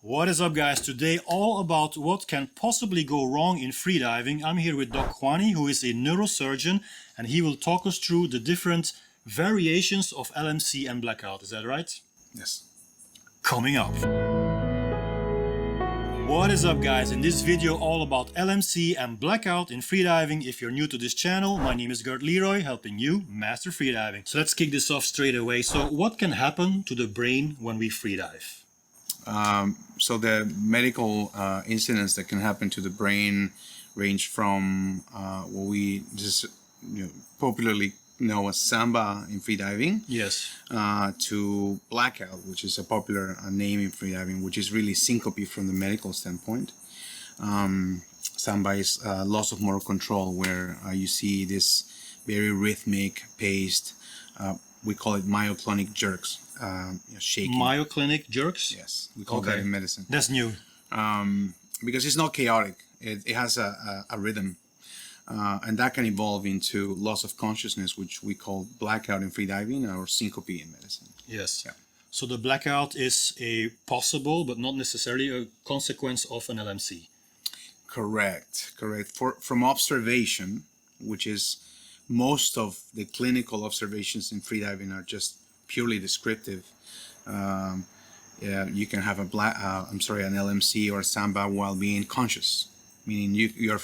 What is up, guys? Today all about what can possibly go wrong in freediving. I'm here with Doc Juani, who is a neurosurgeon, and he will talk us through the different variations of LMC and blackout. Is that right? Yes. Coming up. What is up, guys? In this video all about LMC and blackout in freediving. If you're new to this channel, my name is Gert Leroy, helping you master freediving. So let's kick this off straight away. So what can happen to the brain when we freedive? So the medical incidents that can happen to the brain range from what we just popularly know as samba in freediving, Yes, to blackout, which is a popular name in freediving, which is really syncope from the medical standpoint. Samba is loss of motor control, where you see this very rhythmic paced, we call it myoclonic jerks, shaking. myoclonic jerks? Yes, we call that in medicine. That's new. Because it's not chaotic. It has a rhythm. And that can evolve into loss of consciousness, which we call blackout in freediving or syncope in medicine. Yes. Yeah. So the blackout is a possible, but not necessarily a consequence of an LMC. Correct. From observation, which is most of the clinical observations in freediving are just purely descriptive. You can have an LMC or a samba while being conscious, meaning you're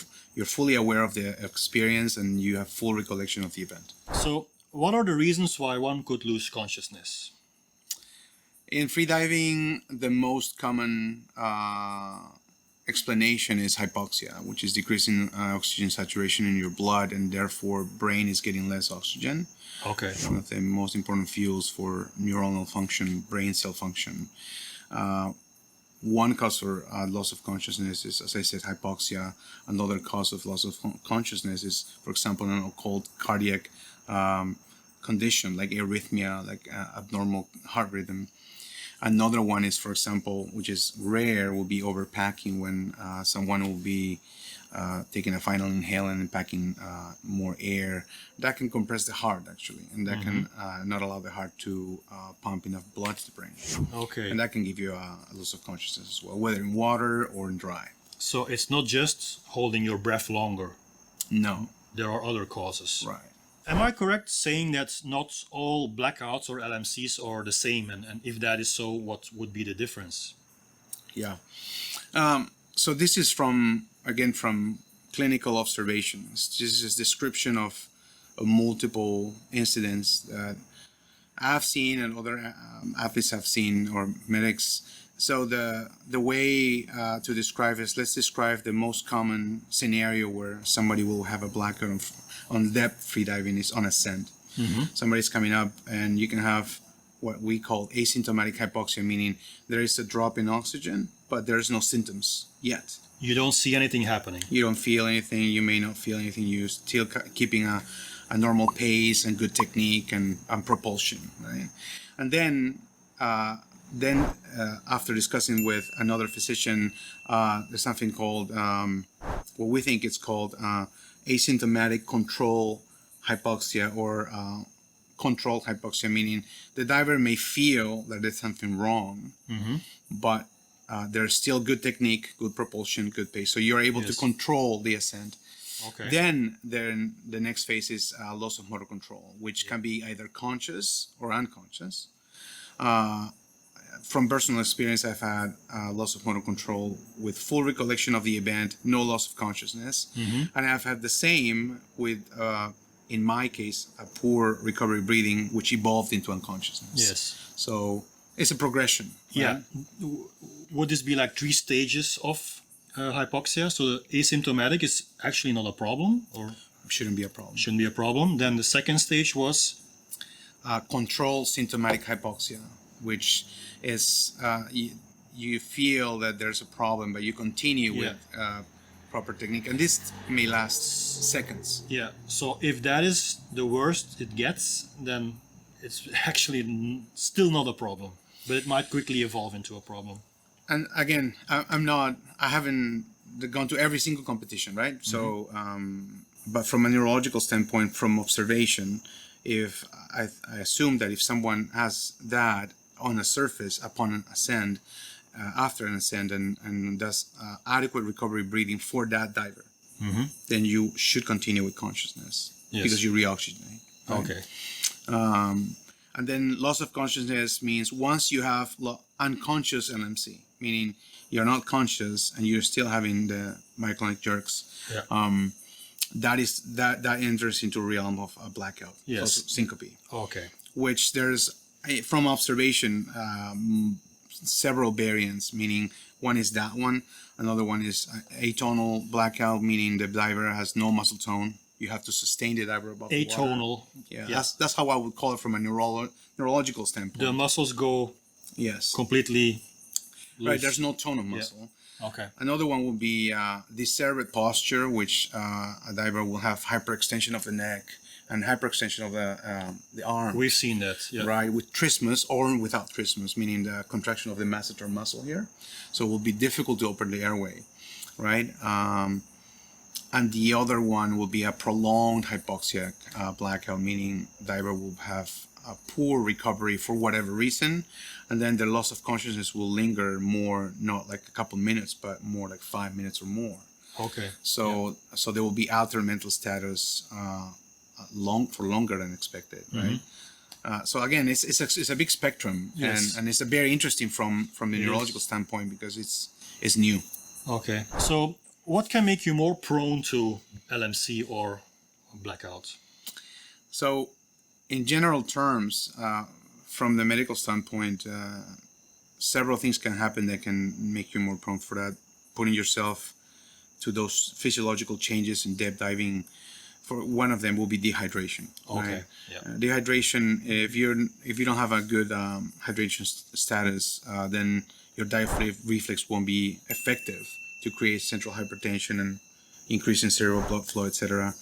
fully aware of the experience and you have full recollection of the event. So what are the reasons why one could lose consciousness? In freediving, the most common explanation is hypoxia, which is decreasing oxygen saturation in your blood, and therefore brain is getting less oxygen. Okay. One of the most important fuels for neuronal function, brain cell function. One cause for loss of consciousness is, as I said, hypoxia. Another cause of loss of consciousness is, for example, an occult cardiac condition like arrhythmia, like abnormal heart rhythm. Another one is, for example, which is rare, will be overpacking, when someone will be taking a final inhale and packing more air. That can compress the heart, actually, and that can not allow the heart to pump enough blood to the brain. Okay. And that can give you a loss of consciousness as well, whether in water or in dry. So it's not just holding your breath longer. No. There are other causes. Right. Am I correct saying that not all blackouts or LMCs are the same? And if that is so, what would be the difference? Yeah. So this is from clinical observations. This is a description of multiple incidents that I've seen and other athletes have seen, or medics. So the way to describe is, let's describe the most common scenario where somebody will have a blackout on depth freediving is on ascent. Somebody's coming up and you can have what we call asymptomatic hypoxia, meaning there is a drop in oxygen, but there's no symptoms yet. You don't see anything happening. You don't feel anything. You may not feel anything. You're still keeping a normal pace and good technique and propulsion, right? And then after discussing with another physician, there's something called, what we think it's called, asymptomatic control hypoxia, or controlled hypoxia, meaning the diver may feel that there's something wrong, but there's still good technique, good propulsion, good pace. So you're able to control the ascent. Okay. Then the next phase is loss of motor control, which can be either conscious or unconscious. From personal experience, I've had loss of motor control with full recollection of the event, no loss of consciousness. And I've had the same with, in my case, a poor recovery breathing, which evolved into unconsciousness. Yes. So it's a progression. Right? Yeah. Would this be like 3 stages of hypoxia? So the asymptomatic is actually not a problem, or Shouldn't be a problem. shouldn't be a problem. Then the second stage was Controlled symptomatic hypoxia, which is you feel that there's a problem, but you continue with proper technique, and this may last seconds. Yeah. So if that is the worst it gets, then it's actually still not a problem, but it might quickly evolve into a problem. And again, I haven't gone to every single competition, right? So, but from a neurological standpoint, from observation, if I assume that if someone has that on a surface upon an ascent, after an ascent and does adequate recovery breathing for that diver, Mm-hmm. then you should continue with consciousness because you reoxygenate. Right? Okay. And then loss of consciousness means once you have unconscious LMC, meaning you're not conscious and you're still having the myoclonic jerks. Yeah. That enters into realm of a blackout, Yes. syncope, Okay. which there's from observation several variants, meaning one is that one, another one is atonal blackout, meaning the diver has no muscle tone. You have to sustain the diver above the water. Atonal. Yeah, that's how I would call it from a neurological standpoint. The muscles go Yes. completely loose. Right, there's no tone of muscle. Okay. Another one would be decerebrate posture, which a diver will have hyperextension of the neck and hyperextension of the arm. We've seen that. Yeah. Right, with trismus or without trismus, meaning the contraction of the masseter muscle here. So it will be difficult to open the airway, right? And the other one will be a prolonged hypoxia blackout, meaning diver will have a poor recovery for whatever reason, and then the loss of consciousness will linger more, not like a couple minutes, but more like 5 minutes or more. Okay. So there will be altered mental status for longer than expected, right? So again, it's a big spectrum, Yes. and it's a very interesting from the neurological standpoint because it's new. Okay. So what can make you more prone to LMC or blackout? So in general terms, from the medical standpoint, several things can happen that can make you more prone for that. Putting yourself to those physiological changes in depth diving. For one of them will be dehydration. Okay. Right? Yeah. Dehydration. If you don't have a good hydration status, then your diaphragm reflex won't be effective to create central hypertension and increase in cerebral blood flow, etc.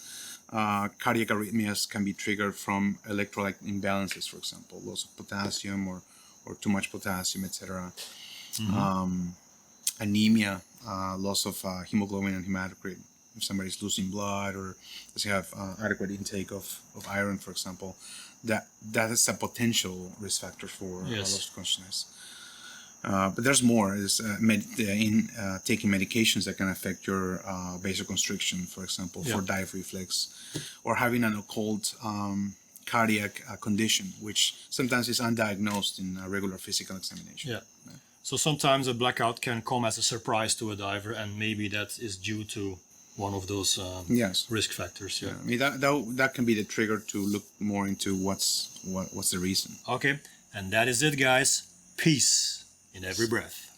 Cardiac arrhythmias can be triggered from electrolyte imbalances, for example, loss of potassium or too much potassium, etc. Anemia, loss of hemoglobin and hematocrit. If somebody's losing blood or doesn't have adequate intake of iron, for example, that is a potential risk factor for loss of consciousness. But there's more. Is taking medications that can affect your vasoconstriction, for example, for dive reflex, or having an occult cardiac condition, which sometimes is undiagnosed in a regular physical examination. Yeah. So sometimes a blackout can come as a surprise to a diver, and maybe that is due to one of those risk factors. Yeah. I mean that can be the trigger to look more into what's the reason. Okay. And that is it, guys. Peace in every breath.